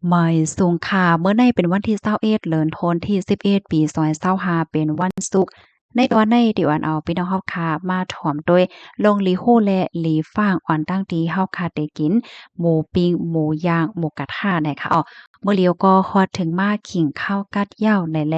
ไม่สูงค่ะเมื่อในเป็นวันที่21เดือนธันวาคมที่11ปี2025เป็นวันศุกร์ในตอนในที่วันเอาพี่น้องเฮาค่ะมาถ่อมด้วยลงลีโฮและลีฟ้างอ่อนตั้งที่เฮาค่ะได้กินหมูปิ้งหมูย่างหมูกระทะนะคะมื้อเลียวก็ฮอดถึงมาขิงข้าวกัดเหย้าในแล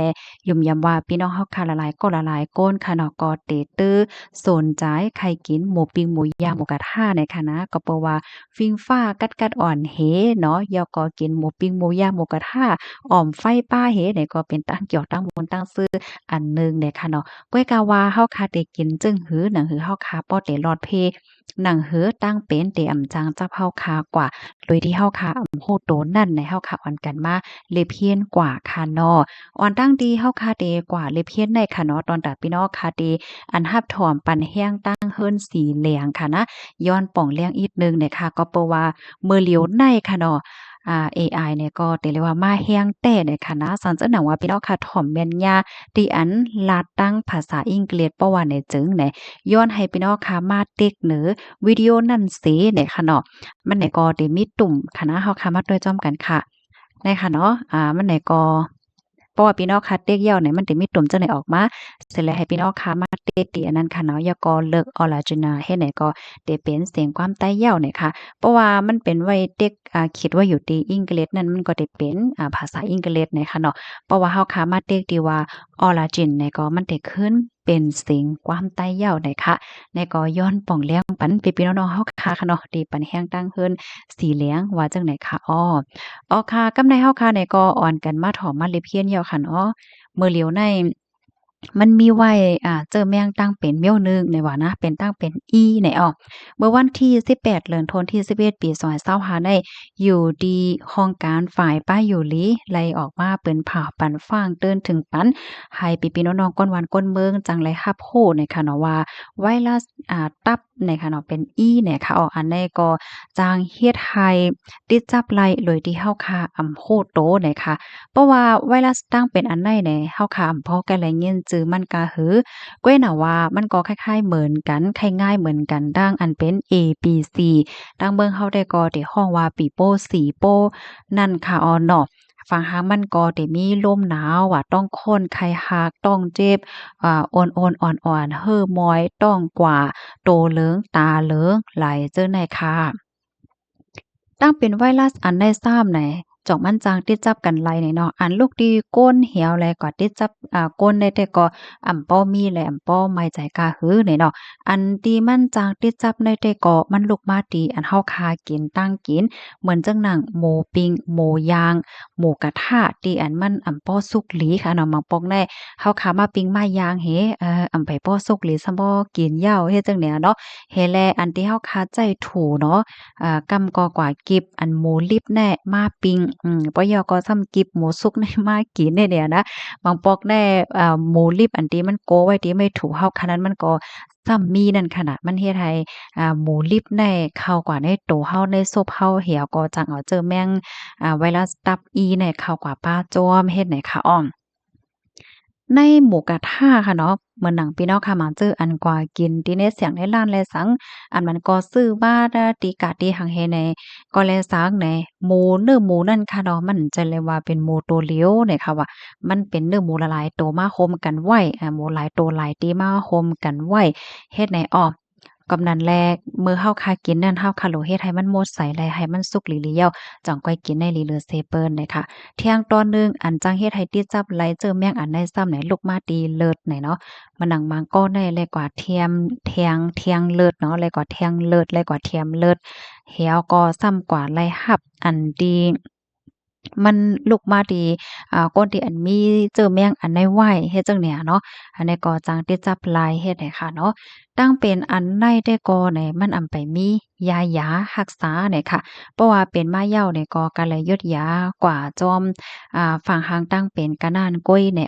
ยุ่มยำว่าพี่น้องเฮาค่ะหลายๆก็หลายๆก้นค่ะเนาะก็เตตื้อสนใจใครกินหมูปิ้งหมูย่างหมูกระทะนะคะนะก็เพราะว่า ฟิงฟ้ากัดอ่อนเฮเนาะยอก็กินหมูปิ้งหมูย่างหมูกระทะอ้อมไฟป้าเฮเนี่ยก็เป็นตั้งเกี่ยวตั้งมนต์ตั้งซื่ออันหนึ่งเนี่ยค่ะเนาะก้วยกาว่าเฮาคาได้กินจึงหือหนังหือเฮาคาป้อได้รอดเพหนังหือตั้งเป็นเตอำจางเจ้าเฮาคากว่าโดยที่เฮาคาอำโฮโตนั่นในเฮาคาอ่อนกันมาเลยเพี้ยนกว่าค่ะเนาะอ่อนตั้งดีเฮาคาเดกว่าเลยเพี้ยนในค่ะเนาะตอนตัดพี่น้องคาเดอันฮับถอมปันแห้งตั้งเฮิรนสีเหลืองค่ะนะ ย้อนป่องเลี้ยงอีกหนึ่งเนี่ยค่ะก็เพราะว่ามื้อเหลียวในค่ะเนาะAI เนี่ยก็ได้เรียกว่ามาแรงแต้เนี่ยค่ะนะสันเจ้าหนังว่าพี่น้องค่ะถ่อมแม่นยาที่อันลาดตั้งภาษาอังกฤษเพราะว่าเนี่ยจึงเนี่ยย้อนให้พี่น้องค่ะมาเต็กเหนือวิดีโอนั่นสิเนี่ยค่ะเนาะมันเนี่ยก็ได้มีตุ่มค่ะนะเฮาค่ะมาด้วยจ้อมกันค่ะได้ค่ะเนาะมันเนี่ยก็เพราะว่าพี่น้องค่ะเต็กเหย้าเนี่ยมันสิมีตุ่มจังได๋ออกมาเสร็จแล้วให้พี่น้องค่ะมาเต็กที่อันนั้นค่ะเนาะอย่าก็เลิกออริจินัลเฮ็ดให้ก็ได้เป็นเสียงความใต้เหย้าเนี่ยค่ะ เพราะว่ามันเป็นไว้เด็กคิดว่าอยู่ที่อังกฤษนั่นมันก็ได้เป็นภาษาอังกฤษเนี่ยค่ะเนาะเพราะว่าเฮาค้ามาเด็กที่ว่า Origin เนี่ยก็มันได้ขึ้นเป็นเสียงความใต้เหย้าเนี่ยค่ะเนี่ยก็ย้อนป่องแล้งปันพี่ๆน้องๆเฮาค่ะเนาะที่ปันแฮงตั้งเฮิ้นสีเหลียงว่าจังได๋ค่ะค่ะกำในเฮาค่ะเนี่ยก็อ่อนกันมาถอมมาเลยเพียนเหย้าค่ะเนาะมื้อเหลียวใน มันมีไว้เจอแมงตั้งเป็นเมี่ยวหนึ่งในว่านะเป็นตั้งเป็นอีในเมื่อวันที่18เดือนธันวาคมที่11ปี2025ได้อยู่ดีห้องการฝ่ายป้าอยู่หลีไล่ออกมาเปิ้นผ่าปันฟ้างเติ้นถึงปันให้พี่ๆน้องๆก้นวันก้นเมืองจังไรรับรู้ในค่ะเนาะว่าไวรัสตับในค่ะเนาะเป็นอีเนี่ยค่ะอันนี้ก็จางเฮ็ดให้ติดจับไล่โดยที่เฮาคาอำโคโตเนี่ยค่ะ เพราะว่าไวรัสตั้งเป็นอันใดเนี่ยเฮาค้ำพ้อกันแลยินจื่อมันก็หือก้วยน่ะว่ามันก็คล้ายๆเหมือนกันคล้ายง่ายเหมือนกันดังอันเป็น A B C ดังเบิ่งเฮาได้ก็ได้ฮ้องว่าปีโป้สีโป้นั่นค่ะเนาะฟังหางมันก็ได้มีลมหนาวว่าต้องค้นไข้หากต้องเจ็บโอนๆอ่อนๆเฮ้อมอยต้องกว่าโตเหลิงตาเหลิงไหลเจิ้อในค่ะตั้งเป็นไวรัสอันได้ซ้ำไหน จ่องมันจางติดจับกันไลเนี่ยเนาะอันลูกดีก้นเหี่ยวแลก็ติดจับก้นได้แต่ก็ป้อมีแหละป้อไม่ใจกล้าหือเนี่ยเนาะอันที่มันจางติดจับได้แต่ก็มันลุกมาดีอันเฮาคากินตั้งกินเหมือนจังหนังหมูปิ้งหมูย่างหมูกระทะที่อันมันป้อสุกหลีค่ะเนาะบางปอกแน่เฮาคามาปิ้งมาย่างเฮไปป้อสุกหลีซัมบ่กินเหย้าเฮ็ดจังเนี่ยเนาะเฮแลอันที่เฮาคาใจถูเนาะ กำกอกว่ากิบอันหมูลิบแน่มาปิ้งปอยอก็ซ้ำกิบหมูสุกแน่มากินเนี่ยนะบางปอกแน่หมูลิบอันที่มันโกไว้ที่ไม่ถูกเฮาคันนั้นมันก็ซ้ำมีนั่นขนาดมันเฮ็ดให้หมูลิบแน่เข้ากว่าในโตเฮาในซบเฮาเหี่ยวก็จังเอาเจอแมงไวรัสตับอีเนี่ยเข้ากว่าป้าจ้อมเฮ็ดให้ค่ะในหมูกระทะค่ะเนาะเหมือนหนังพี่น้องค่ะมาเจออันกว่ากินที่ในเสียงในร้านแลสังอันมันก็ซื้อมาดาตีกะตีหังเฮในก็แลสังในหมูเนื้อหมูนั่นค่ะเนาะมันจะเรียกว่าเป็นหมูตัวเหลียวเนี่ยค่ะว่ามันเป็นเนื้อหมูหลายๆตัวมาโฮมกันไว้หมูหลายตัวหลายตีมาโฮมกันไว้เฮ็ดให้กำนั้นแลมื้อเฮาคากินนั่นเฮาคาโลเฮ็ดให้มันหมดใสแลให้มันสุกหลีๆเย้าจั่งก้อยกินได้หลีเหลือเซเปิ้นเนี่ยค่ะ เที่ยงตอนหนึ่งอันจังเฮ็ดให้ติดจับไหลเจอแมงอันใดซ้ำไหนลูกมาตีเลิศไหนเนาะมานั่งมังก็ได้เลยกว่าเทียมเทียงเลิศเนาะเลยกว่าเทียงเลิศเลยกว่าเทียมเลิศเหี่ยวก็ซ้ำกว่าไล่หับอันดีมันลุกมาดีก้นที่อันมีเจอแมงอันใดไว้เฮ็ดจั่งเนี่ยเนาะอันนี้ก็จังติดจับหลายเฮ็ดให้ค่ะเนาะตั้งเป็นอันใดได้ก่อเนี่ยมันไปมียารักษาเนี่ยค่ะเพราะว่าเป็นมาเหย้าเนี่ยก็กะเลยยุดยากว่าจอมฝั่งหางตั้งเป็นกะนานก้อยเนี่ย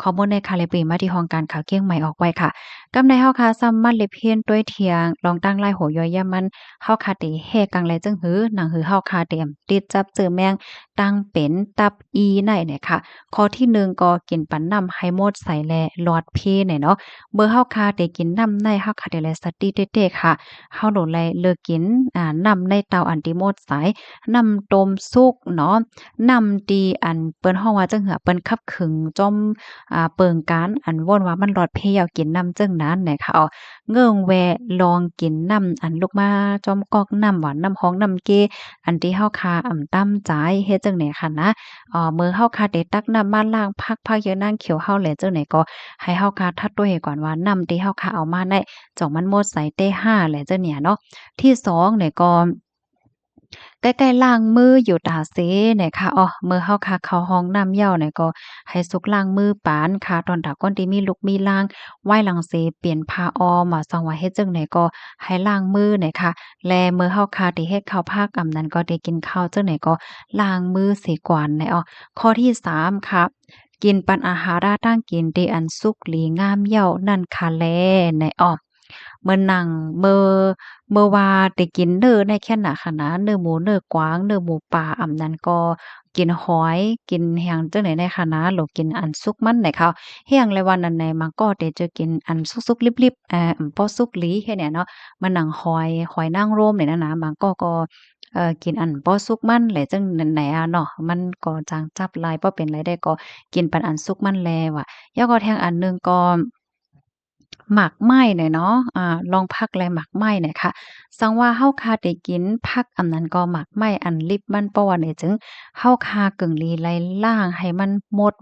ข้อมูลในคาลิปรีมาที่ห้องการข่าวเกี้ยงใหม่ออกไว้ค่ะ กำในเฮาคาซ้ำมันเลยเพี้ยนต้วยเทียงลองตั้งไล่โหย่อยยามมันเฮาคาเตแฮกังไลจังหือหนังหือเฮาคาเตมติดจับเจอแมงตั้งเป็นตับอีไหนเนี่ยค่ะข้อที่หนึ่งก็กินปันน้ำให้หมดใส่แลหลอดเพเนี่ยเนาะเมื่อเฮาคาได้กินน้ำในเฮาคาได้แลสติเด็ดๆค่ะเฮาโดนไลเลิกกินน้ำในเตาอันที่หมดสายน้ำต้มสุกเนาะน้ำที่อันเปิ้นฮ้องว่าจังหือเปิ้นคับขึงจอมเปิงการอันว่นว่ามันหลอดเพยาวกินน้ำจังนั้นเนี่ยค่ะเงิ่งแวะลองกินน้ำอันลูกมาจอมกอกน้ำหวานน้ำฮ้องน้ำเกอันที่เฮาคาตั้มใจเฮ็ดจังไหนค่ะนะมื้อเฮาคาได้ตักน้ำมาล้างพักๆเยอะนางเขียวเฮาแหละจังไหนก็ให้เฮาคาทัดด้วยก่อนว่าน้ำที่เฮาคาเอามาได้จ่องมันหมดใส่เต้ห้าแหละจังเนี่ยเนาะที่สองเนี่ยก็ใกล้ๆล้างมืออยู่ตาเซเนี่ยค่ะมื้อเฮาคาเข้าห้องน้ำเหย้าเนี่ยก็ให้สุกล้างมือปานค่ะตอนตาก้อนที่มีลุกมีลางไหว้หลังเสเปลี่ยนผ้าอ้อมส่องว่าเฮ็ดจั่งใดก็ให้ล้างมือเนี่ยค่ะแลมื้อเฮาคาที่เฮ็ดข้าวภาคนั้นก็ได้กินข้าวจั่งใดก็ล้างมือเสียก่อนเนี่ยข้อที่3ค่ะกินปันอาหาราตั้งกินที่อันสุกหลีงามเหย้านั่นค่ะแลเนี่ยเมื่อนั่งเมื่อว่าได้กินเด้อในแค่น่ะค่ะนะเนื้อหมูเนื้อกวางเนื้อหมูป่านั้นก็กินหอยกินแฮงจังได๋ในคะนะแล้วกินอันสุกมันได้เขาแฮงเลยวันนั้นไหนมันก็ได้เจอกินอันสุกๆลิบๆบ่สุกหลีแค่เนี้ยเนาะมานั่งหอยนางรมเนี่ยนะบางก็กินอันบ่สุกมันแหละจังนั้นไหนเนาะมันก็จางจับลายบ่เป็นไรได้ก็กินปันอันสุกมันแลว่ะแล้วก็แทงอันหนึ่งก็ หมากไหม้เนี่ยเนาะลองพักแลหมากไหม้เนี่ยค่ะสังว่าเฮาคาได้กินผักอันนั้นก็หมากไหม้อันลิบมันเพราะว่าเนี่ยจึงเฮาคากึ่งลีไลล่างให้มันหมด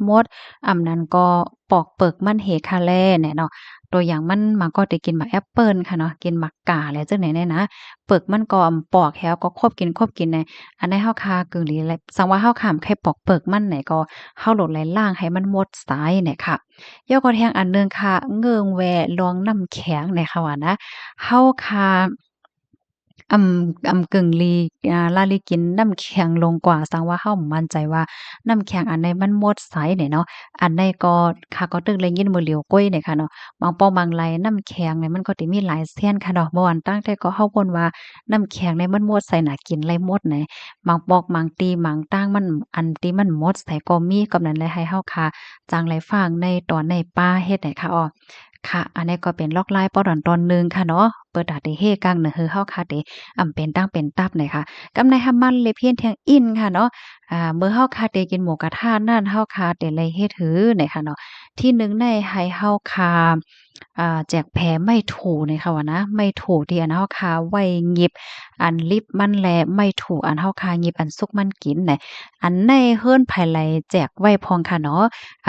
นั้นก็ปอกเปิกมันเหคาแลเนี่ยเนาะตัวอย่างมันก็ได้กินหมากแอปเปิลค่ะเนาะกินหมากก่าแล้วจังไหนเนี่ยนะเปิกมันก็ปอกแล้วก็ควบกินในอันใดเฮาคากึ่งลีไลสังว่าเฮาขามแค่ปอกเปิกมันไหนก็เฮาโหลดไลล่างให้มันหมดสายเนี่ยค่ะ ยกกระแทงอันหนึ่งค่ะเงิงแวลองน้ำแข็งเนี่ยค่ะว่านะเฮาค่ะกึ่งลีลาลีกินน้ำแข็งลงกว่าสังว่าเฮามั่นใจว่าน้ำแข็งอันใดมันหมดไสเนี่ยเนาะอันใดก็ค่ะก็ตึกเลยยินบ่เหลียวก้อยเนี่ยค่ะเนาะบางป้อบางไหลน้ำแข็งเนี่ยมันก็สิมีหลายเส้นค่ะเนาะเมื่อวานตั้งแต่ก็เฮาบ่นว่าน้ำแข็งเนี่ยมันหมดไสน่ากินไรหมดไหนบางปอกบางตีบางตั้งมันอันที่มันหมดไสก็มีกำนั้นเลยให้เฮาค่ะจังไรฟังในตอนในป่าเฮ็ดให้ค่ะค่ะอันนี้ก็เป็นลอกลายเป้าดอนตอนหนึ่งค่ะเนาะเปิดดาดได้เฮกังเนอะฮือเฮาค่ะเดเป็นตั้งเป็นตับเนี่ยค่ะกำในหำมันเลยเพียนเทียงอินค่ะเนาะเมื่อเฮาค่ะได้กินหมูกระทะนั่นเฮาค่ะได้เลยเฮ็ดหือเนี่ยค่ะเนาะที่หนึ่งในให้เฮาค่ะแจกแผไม่ถูเนี่ยค่ะว่านะไม่ถูที่อันเฮาค่ะไว้หยิบอันลิบมันแลไม่ถูอันเฮาค่ะหยิบอันสุกมันกินเนี่ยอันในเฮิ้นไผไหลแจกไว้พองค่ะเนาะ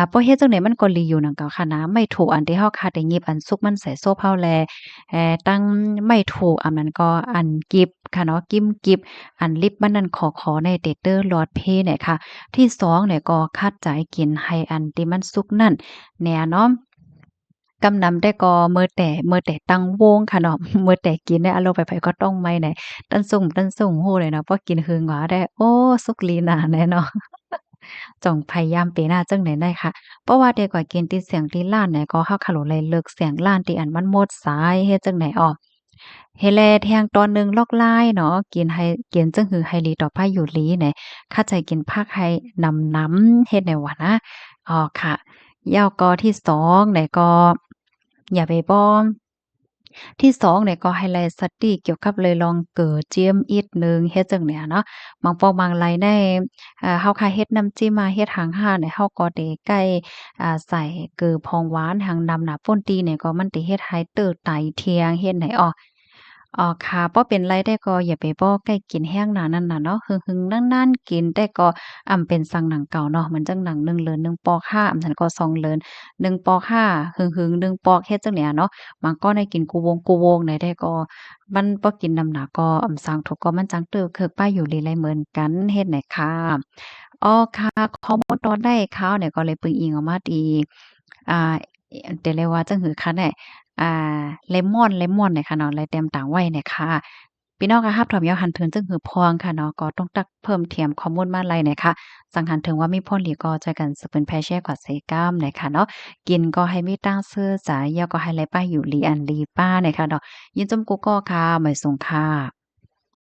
เพราะเฮ็ดจั่งใดมันก็หลีอยู่นั่นก็ค่ะนะไม่ถูกอันที่เฮาคาดได้ยิบอันซุกมันใส่โซบเฮาแลตั้งไม่ถูกอันนั้นก็อันกิบค่ะเนาะกิ้มกิบอันลิบมันนั่นขอในเตเตอร์ลอดเพเนี่ยค่ะที่สองเนี่ยก็คัดใจกินให้อันที่มันสุกนั่นแหน่เนาะกำนำได้ก็เมื่อแต่ตั้งวงค่ะเนาะเมื่อแต่กินเนี่ยอารมณ์ไปๆก็ต้องไม่ไหนตั้นสุ่มฮู้เลยเนาะพอกินหึงหวาได้โอ้สุกลีน่าแน่เนาะ จ่องพยายามเปหน้าจั่งใดได้ค่ะเพราะว่าเด็กว่ากินติดเสียงติดล้านเนี่ยก็เฮาคาโลเลยเลิกเสียงล้านที่อันมันหมดสายเฮ็ดจั่งใดเฮแลแทงตอนหนึ่งลอกลายเนาะกินจั่งหือไฮลีต่อไปอยู่หลีเนี่ยข้าใจกินผักให้นำเฮ็ดได้ว่านะค่ะแล้วก็ที่สองเนี่ยก็อย่าไปบ้อม ที่สองเนี่ยก็ไฮไลต์สตีเกี่ยวกับเลยลองเกิดเจียมอีกหนึ่งเฮ็ดจังเนี่ยเนาะบางปอบางไรในเฮาค่ะเฮ็ดน้ำจิ้มมาเฮ็ดหางห่าเนี่ยเฮาก็ได้ใกล้ใส่เกลือพองหวานหางดำหน้าป่นตีเนี่ยก็มันสิเฮ็ดให้เติบไตเที่ยงเฮ็ดให้ค่ะบ่เป็นไรได้ก็อย่าไปบ่ใกล้กินแห้งหนานั้นน่ะเนาะหึงๆนั่นๆกินแต่ก็เป็นสังหนังเก่าเนาะเหมือนจังหนัง1เลิน1ปอก5ฉันก็2เลิน1ปอก5หึงๆ1ปอกเฮ็ดจังเนี่ยเนาะมันก็ได้กินกูวงไหนได้ก็มันบ่กินน้ำหนักก็สังทกก็มันจังเตื้อเคิกป้าอยู่ลีไลเหมือนกันเฮ็ดไหนค่ะค่ะข้อมูลตอนได้ข่าวเนี่ยก็เลยปึงอิงออกมาตีอ่าแต่เลยว่าจังหือคะเนี่ย อ่าเลมอนเนี่ยค่ะเนาะไรแต้มต่างวัยเนี่ยค่ะ พี่น้องก็รับถอมยาวหันถึงจึงหือพองค่ะเนาะก็ต้องตักเพิ่มเทียมข้อมูลมาไล่หน่อยค่ะสังหันถึงว่ามีพ่นหลีก็ใจกันสึกเป็นแพแช่กว่าเซกล้ามหน่อยค่ะเนาะกินก็ให้มีตั้งเสื้อจ่ายยาก็ให้ไหลป้ายอยู่ลีอันลีป้าหน่อยค่ะเนาะยินจมกูก็ค่ะหมายสงค่ะ